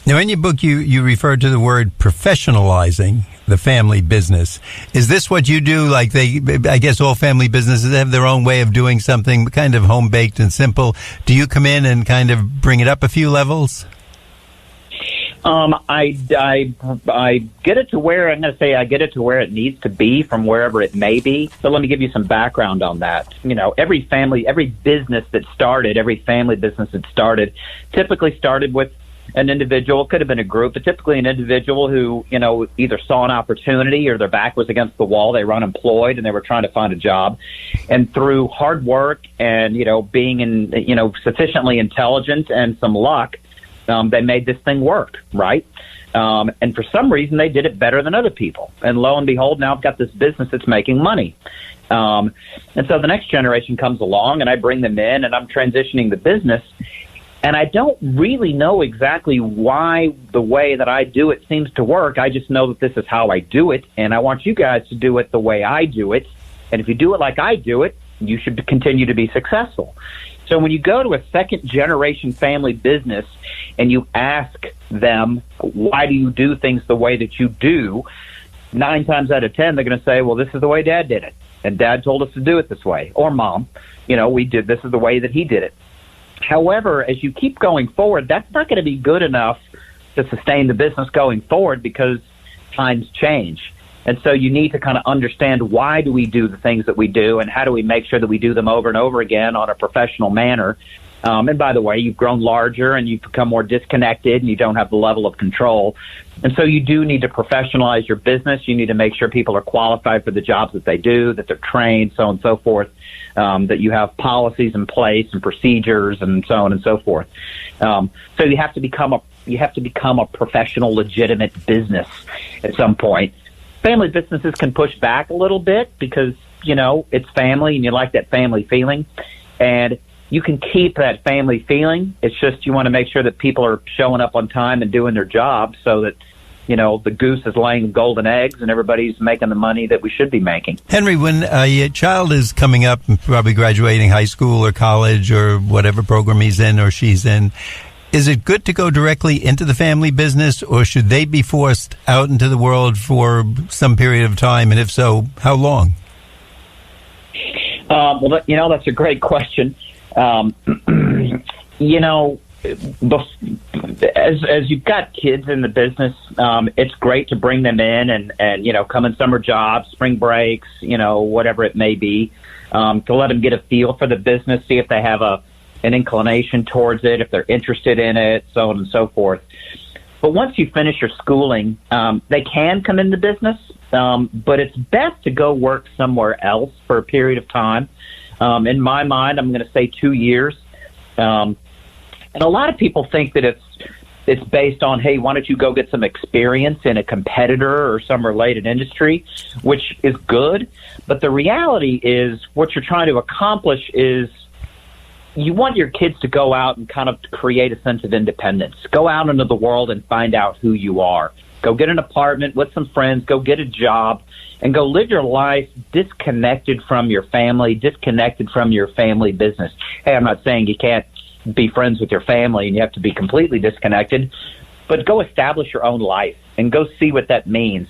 Now, in your book, you refer to the word professionalizing the family business. Is this what you do? Like I guess all family businesses have their own way of doing something kind of home-baked and simple. Do you come in and kind of bring it up a few levels? I get it to where I get it to where it needs to be from wherever it may be. So let me give you some background on that. Every family business that started typically started with an individual. It could have been a group, but typically an individual who, either saw an opportunity or their back was against the wall. They were unemployed and they were trying to find a job. And through hard work and, being sufficiently intelligent and some luck, they made this thing work, right? And for some reason, they did it better than other people. And lo and behold, now I've got this business that's making money. And so the next generation comes along, and I bring them in, and I'm transitioning the business. And I don't really know exactly why the way that I do it seems to work. I just know that this is how I do it, and I want you guys to do it the way I do it. And if you do it like I do it, you should continue to be successful. So when you go to a second-generation family business and you ask them, why do you do things the way that you do, 9 times out of 10, they're going to say, well, this is the way Dad did it, and Dad told us to do it this way, or Mom, this is the way that he did it. However, as you keep going forward, that's not going to be good enough to sustain the business going forward because times change. And so you need to kind of understand, why do we do the things that we do, and how do we make sure that we do them over and over again on a professional manner. And by the way, you've grown larger and you've become more disconnected and you don't have the level of control. And so you do need to professionalize your business. You need to make sure people are qualified for the jobs that they do, that they're trained, so on and so forth, that you have policies in place and procedures and so on and so forth. So you have to become a professional, legitimate business at some point. Family businesses can push back a little bit because, it's family and you like that family feeling. And you can keep that family feeling. It's just you want to make sure that people are showing up on time and doing their job so that, the goose is laying golden eggs and everybody's making the money that we should be making. Henry, when a child is coming up and probably graduating high school or college or whatever program he's in or she's in, is it good to go directly into the family business, or should they be forced out into the world for some period of time? And if so, how long? Well, that's a great question. As you've got kids in the business, it's great to bring them in and come in summer jobs, spring breaks, whatever it may be, to let them get a feel for the business, see if they have an inclination towards it, if they're interested in it, so on and so forth. But once you finish your schooling, they can come into business, but it's best to go work somewhere else for a period of time. In my mind, I'm going to say 2 years. And a lot of people think that it's based on, hey, why don't you go get some experience in a competitor or some related industry, which is good. But the reality is what you're trying to accomplish is you want your kids to go out and kind of create a sense of independence. Go out into the world and find out who you are. Go get an apartment with some friends, go get a job, and go live your life disconnected from your family, disconnected from your family business. Hey, I'm not saying you can't be friends with your family and you have to be completely disconnected, but go establish your own life and go see what that means.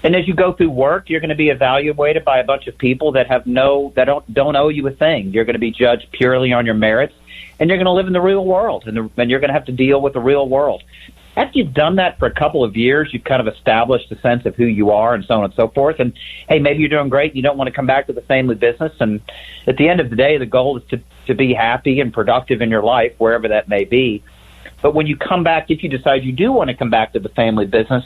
And as you go through work, you're going to be evaluated by a bunch of people that don't owe you a thing. You're going to be judged purely on your merits, and you're going to live in the real world, and you're going to have to deal with the real world. After you've done that for a couple of years, you've kind of established a sense of who you are and so on and so forth. And, hey, maybe you're doing great. You don't want to come back to the family business. And at the end of the day, the goal is to be happy and productive in your life, wherever that may be. But when you come back, if you decide you do want to come back to the family business,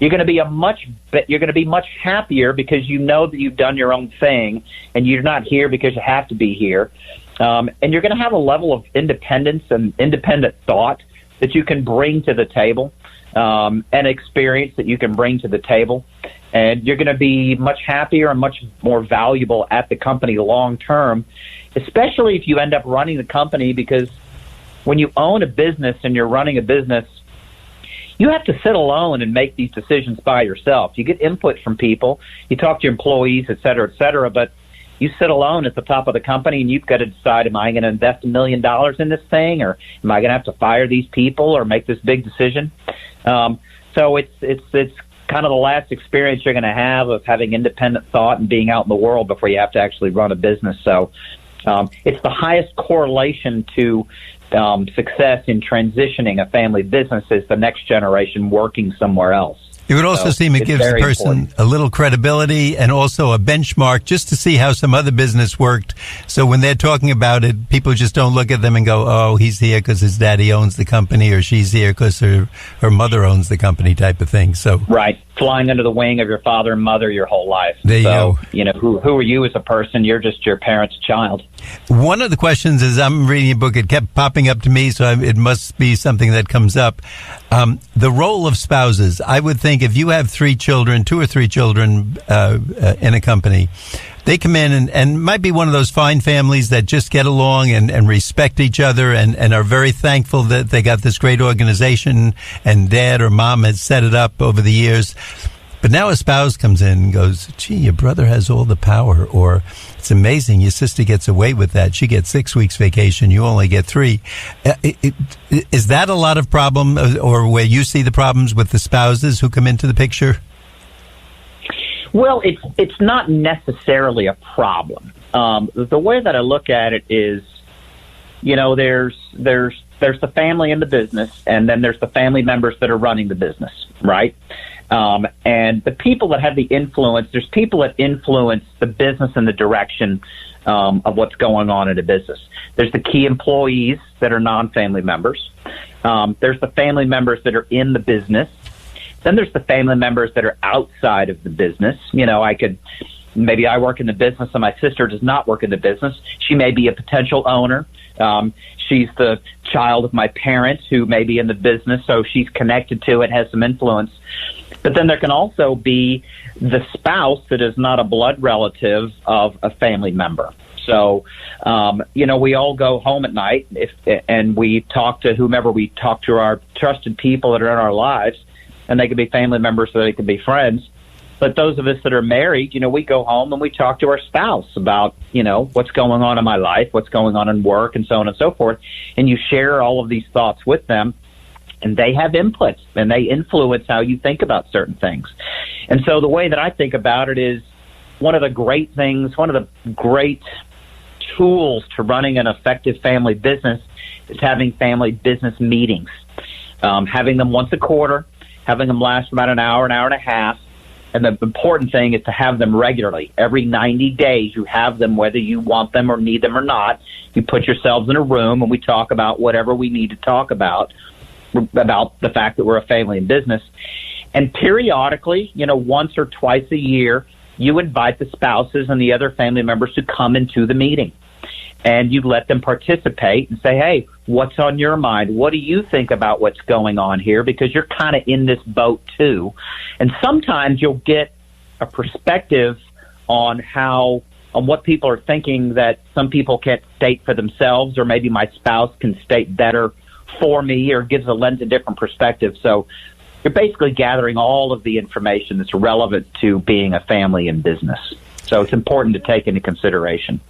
you're going to be much happier because you know that you've done your own thing and you're not here because you have to be here. And you're going to have a level of independence and independent thought that you can bring to the table, and experience that you can bring to the table. And you're going to be much happier and much more valuable at the company long term, especially if you end up running the company, because when you own a business and you're running a business, you have to sit alone and make these decisions by yourself. You get input from people, you talk to your employees, et cetera, but you sit alone at the top of the company and you've got to decide, am I going to invest $1 million in this thing, or am I going to have to fire these people or make this big decision? So it's kind of the last experience you're going to have of having independent thought and being out in the world before you have to actually run a business. So it's the highest correlation to success in transitioning a family business is the next generation working somewhere else. It would also seem it gives the person important. A little credibility and also a benchmark just to see how some other business worked. So when they're talking about it, people just don't look at them and go, oh, he's here because his daddy owns the company, or she's here because her mother owns the company, type of thing. So right. Flying under the wing of your father and mother your whole life. There you go. You know, who are you as a person? You're just your parents' child. One of the questions is, I'm reading a book, it kept popping up to me, so it must be something that comes up. The role of spouses. I would think if you have 3 children, 2 or 3 children in a company, they come in and might be one of those fine families that just get along and respect each other and are very thankful that they got this great organization and dad or mom has set it up over the years. But now a spouse comes in and goes, gee, your brother has all the power, or it's amazing, your sister gets away with that. She gets 6 weeks vacation, you only get 3. Is that a lot of problem, or where you see the problems with the spouses who come into the picture? Well, it's not necessarily a problem. The way that I look at it is, you know, there's the family in the business, and then there's the family members that are running the business, right? And the people that have the influence, there's people that influence the business and the direction of what's going on in a business. There's the key employees that are non-family members. There's the family members that are in the business. Then there's the family members that are outside of the business. You know, maybe I work in the business and my sister does not work in the business. She may be a potential owner. She's the child of my parents who may be in the business, so she's connected to it, has some influence. But then there can also be the spouse that is not a blood relative of a family member. So, you know, we all go home at night and we talk to whomever we talk to, our trusted people that are in our lives, and they could be family members or they could be friends. But those of us that are married, you know, we go home and we talk to our spouse about, you know, what's going on in my life, what's going on in work, and so on and so forth. And you share all of these thoughts with them, and they have inputs, and they influence how you think about certain things. And so the way that I think about it is one of the great things, one of the great tools to running an effective family business is having family business meetings, having them once a quarter, having them last about an hour and a half. And the important thing is to have them regularly. Every 90 days, you have them, whether you want them or need them or not. You put yourselves in a room and we talk about whatever we need to talk about the fact that we're a family in business. And periodically, you know, once or twice a year, you invite the spouses and the other family members to come into the meeting. And you let them participate and say, hey, what's on your mind? What do you think about what's going on here? Because you're kind of in this boat too. And sometimes you'll get a perspective on what people are thinking that some people can't state for themselves, or maybe my spouse can state better for me, or gives a lens a different perspective. So you're basically gathering all of the information that's relevant to being a family in business. So it's important to take into consideration.